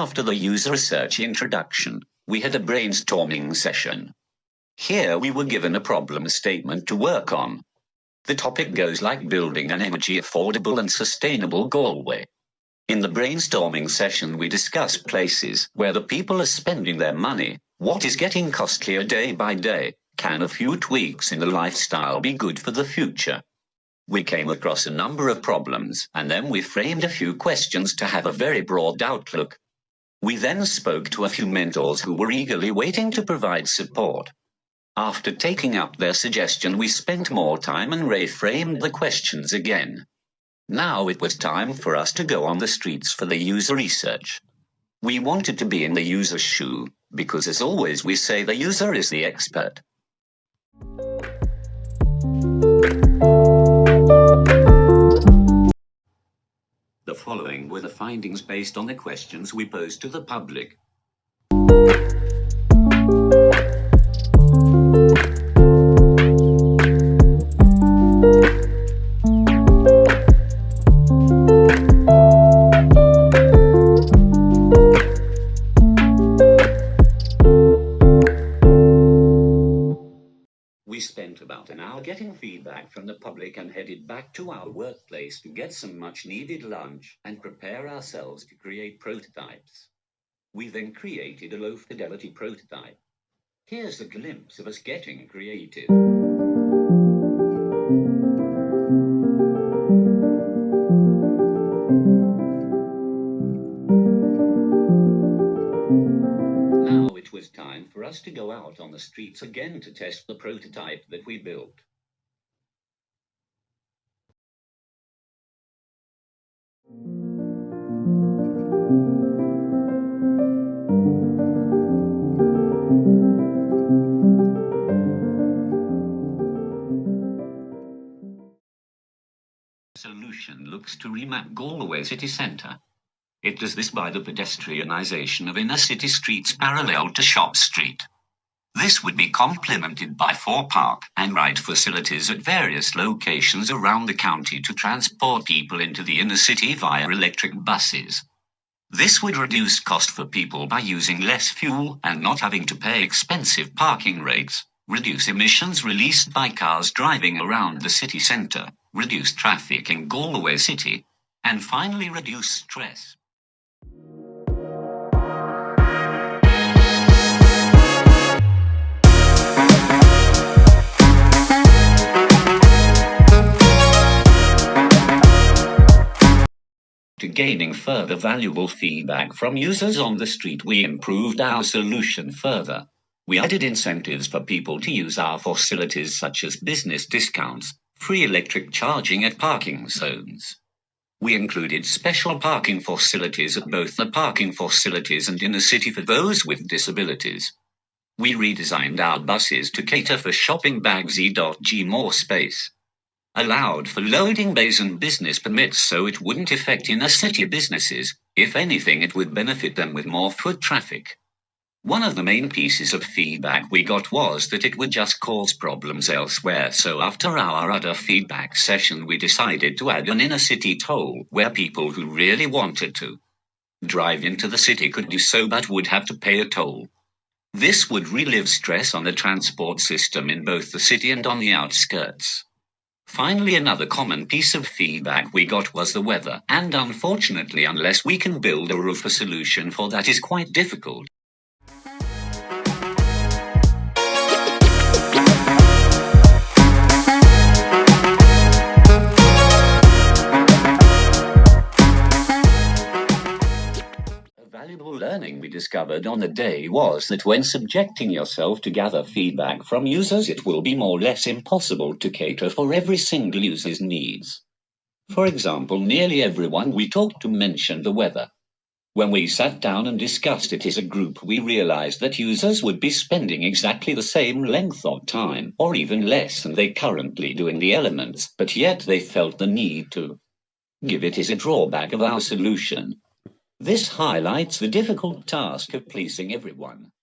After the user research introduction, we had a brainstorming session. Here we were given a problem statement to work on. The topic goes like building an energy affordable and sustainable Galway. In the brainstorming session we discussed places where the people are spending their money, what is getting costlier day by day, can a few tweaks in the lifestyle be good for the future? We came across a number of problems and then we framed a few questions to have a very broad outlook. We then spoke to a few mentors who were eagerly waiting to provide support. After taking up their suggestion, we spent more time and reframed the questions again. Now it was time for us to go on the streets for the user research. We wanted to be in the user's shoe, because as always we say the user is the expert. The following were the findings based on the questions we posed to the public. We spent about an hour getting feedback from the public and headed back to our workplace to get some much-needed lunch and prepare ourselves to create prototypes. We then created a low-fidelity prototype. Here's a glimpse of us getting creative. Now it was time for us to go out on the streets again to test the prototype that we built. Solution looks to remap Galway city centre. It does this by the pedestrianisation of inner city streets parallel to Shop Street. This would be complemented by 4 park and ride facilities at various locations around the county to transport people into the inner city via electric buses. This would reduce cost for people by using less fuel and not having to pay expensive parking rates, reduce emissions released by cars driving around the city centre, reduce traffic in Galway city, and finally reduce stress. To gaining further valuable feedback from users on the street, we improved our solution further. We added incentives for people to use our facilities such as business discounts, free electric charging at parking zones. We included special parking facilities at both the parking facilities and inner city for those with disabilities. We redesigned our buses to cater for shopping bags, e.g. more space. Allowed for loading bays and business permits so it wouldn't affect inner city businesses. If anything, it would benefit them with more foot traffic. One of the main pieces of feedback we got was that it would just cause problems elsewhere, so after our other feedback session we decided to add an inner city toll where people who really wanted to drive into the city could do so but would have to pay a toll. This would relieve stress on the transport system in both the city and on the outskirts. Finally, another common piece of feedback we got was the weather, and unfortunately, unless we can build a roof, a solution for that is quite difficult. Valuable learning we discovered on the day was that when subjecting yourself to gather feedback from users, it will be more or less impossible to cater for every single user's needs. For example, nearly everyone we talked to mentioned the weather. When we sat down and discussed it as a group, we realized that users would be spending exactly the same length of time, or even less than they currently do in the elements, but yet they felt the need to give it as a drawback of our solution. This highlights the difficult task of pleasing everyone.